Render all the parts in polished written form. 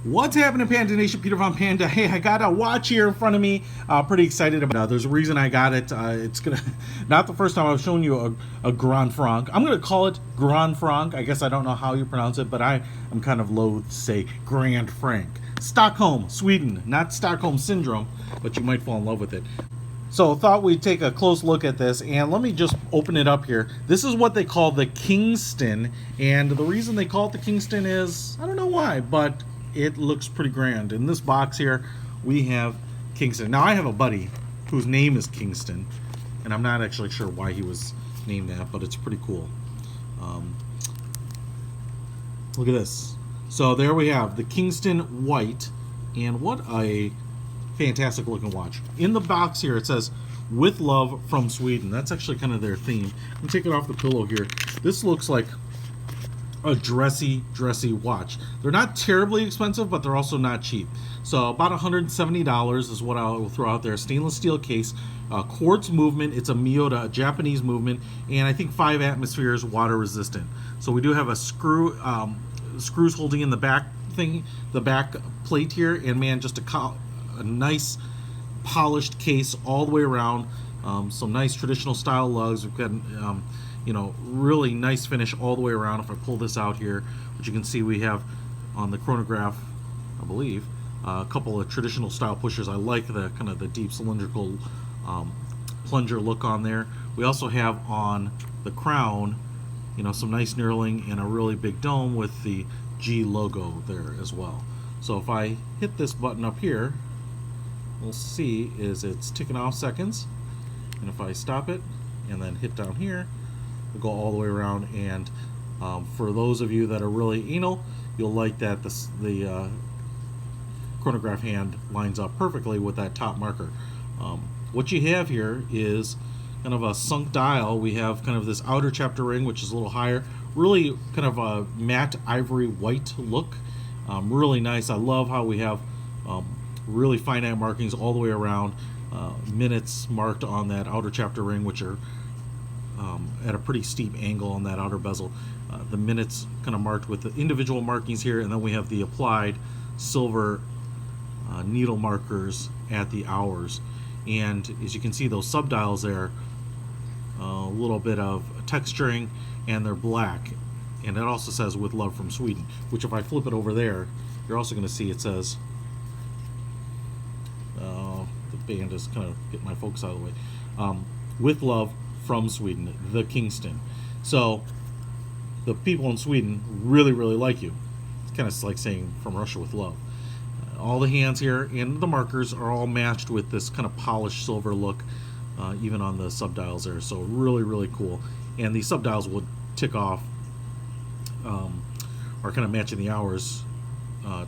What's happening, Panda Nation? Peter Von Panda. Hey, I got a watch here in front of me. Pretty excited about it. There's a reason I got it. It's gonna not the first time I've shown you a Grand Franc. I'm gonna call it Grand Franc. I guess I don't know how you pronounce it, but I'm kind of loath to say Grand Franc. Stockholm, Sweden, not Stockholm Syndrome, but you might fall in love with it. So thought we'd take a close look at this, and let me just open it up here. This is what they call the Kingston, and the reason they call it the Kingston is, I don't know why, but it looks pretty grand. In this box here, we have Kingston. Now, I have a buddy whose name is Kingston, and I'm not actually sure why he was named that, but it's pretty cool. Look at this. So there we have the Kingston White, and what a fantastic looking watch. In the box here, it says, "With love from Sweden." That's actually kind of their theme. I'm taking off the pillow here. This looks like a dressy watch. They're not terribly expensive, but they're also not cheap. So about $170 is what I'll throw out there. Stainless steel case, quartz movement. It's a Miyota, a Japanese movement, and I think 5 atmospheres, water resistant. So we do have a screws holding in the back thing, the back plate here, and man, just a nice polished case all the way around. Some nice traditional style lugs. We've got really nice finish all the way around. If I pull this out here, which you can see we have on the chronograph, I believe, a couple of traditional style pushers. I like the kind of the deep cylindrical plunger look on there. We also have on the crown, some nice knurling and a really big dome with the G logo there as well. So if I hit this button up here, we'll see is it's ticking off seconds, and if I stop it and then hit down here, we'll go all the way around. And for those of you that are really anal, you'll like that the chronograph hand lines up perfectly with that top marker. What you have here is kind of a sunk dial. We have kind of this outer chapter ring, which is a little higher, really kind of a matte ivory white look. Really nice. I love how we have really finite markings all the way around, minutes marked on that outer chapter ring, which are at a pretty steep angle on that outer bezel. The minutes kind of marked with the individual markings here, and then we have the applied silver needle markers at the hours. And as you can see, those subdials there, a little bit of texturing, and they're black. And it also says "With love from Sweden," which if I flip it over there, you're also going to see it says, the band is kind of getting my focus out of the way, "With love from Sweden, the Kingston." So the people in Sweden really like you. It's kind of like saying "From Russia with love." All the hands here and the markers are all matched with this kind of polished silver look, even on the subdials there. So really cool. And the subdials will tick off, are kind of matching the hours,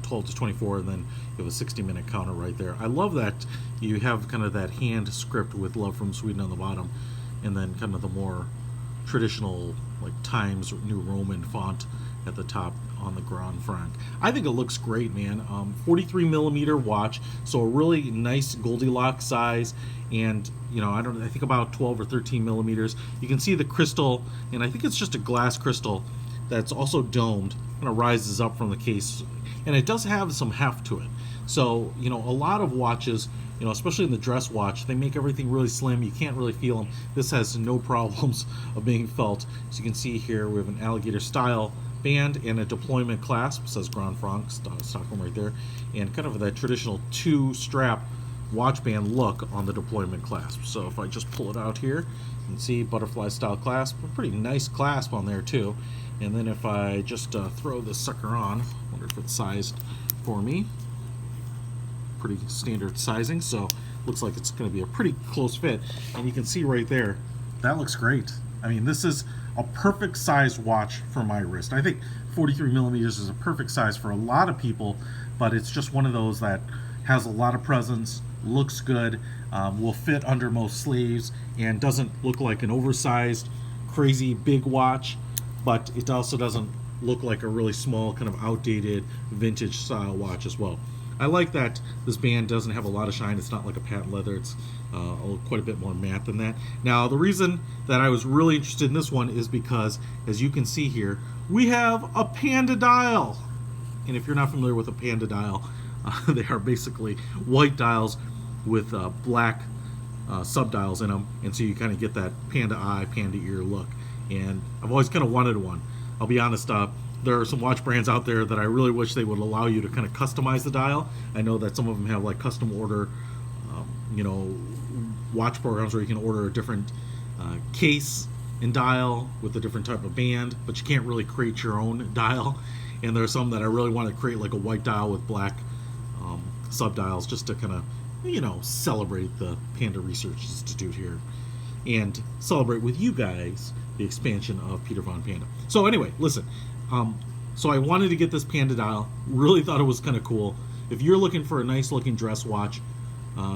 12 to 24, and then you have a 60-minute counter right there. I love that you have kind of that hand script with "Love from Sweden" on the bottom, and then kind of the more traditional like Times New Roman font at the top on the Grand Franc. I think it looks great, man. 43 millimeter watch, so a really nice Goldilocks size, and I think about 12 or 13 millimeters. You can see the crystal, and I think it's just a glass crystal that's also domed, kind of rises up from the case, and it does have some heft to it. So a lot of watches, especially in the dress watch, they make everything really slim. You can't really feel them. This has no problems of being felt. As you can see here, we have an alligator style band and a deployment clasp. It says Grand Franc Stockholm right there, and kind of that traditional 2-strap watch band look on the deployment clasp. So if I just pull it out here, you can see butterfly style clasp, a pretty nice clasp on there too. And then if I just throw this sucker on, I wonder if it's sized for me. Pretty standard sizing, so looks like it's going to be a pretty close fit. And you can see right there, that looks great. I mean, this is a perfect size watch for my wrist. I think 43 millimeters is a perfect size for a lot of people, but it's just one of those that has a lot of presence, looks good, will fit under most sleeves, and doesn't look like an oversized, crazy big watch, but it also doesn't look like a really small, kind of outdated, vintage style watch as well. I like that this band doesn't have a lot of shine. It's not like a patent leather. It's quite a bit more matte than that. Now, the reason that I was really interested in this one is because, as you can see here, we have a Panda dial. And if you're not familiar with a Panda dial, they are basically white dials with black subdials in them, and so you kind of get that panda eye, panda ear look. And I've always kind of wanted one. I'll be honest, there are some watch brands out there that I really wish they would allow you to kind of customize the dial. I know that some of them have like custom order, watch programs where you can order a different case and dial with a different type of band, but you can't really create your own dial. And there are some that I really want to create like a white dial with black subdials, just to kind of celebrate the Panda Research Institute here and celebrate with you guys the expansion of Peter Von Panda. So anyway, listen, so I wanted to get this Panda dial, really thought it was kind of cool. If you're looking for a nice looking dress watch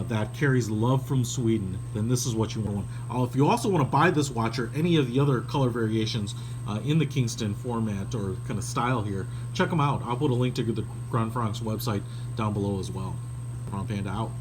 that carries love from Sweden, then this is what you want. If you also want to buy this watch or any of the other color variations in the Kingston format or kind of style here, check them out. I'll put a link to the Grand Frank's website down below as well. Von Panda out.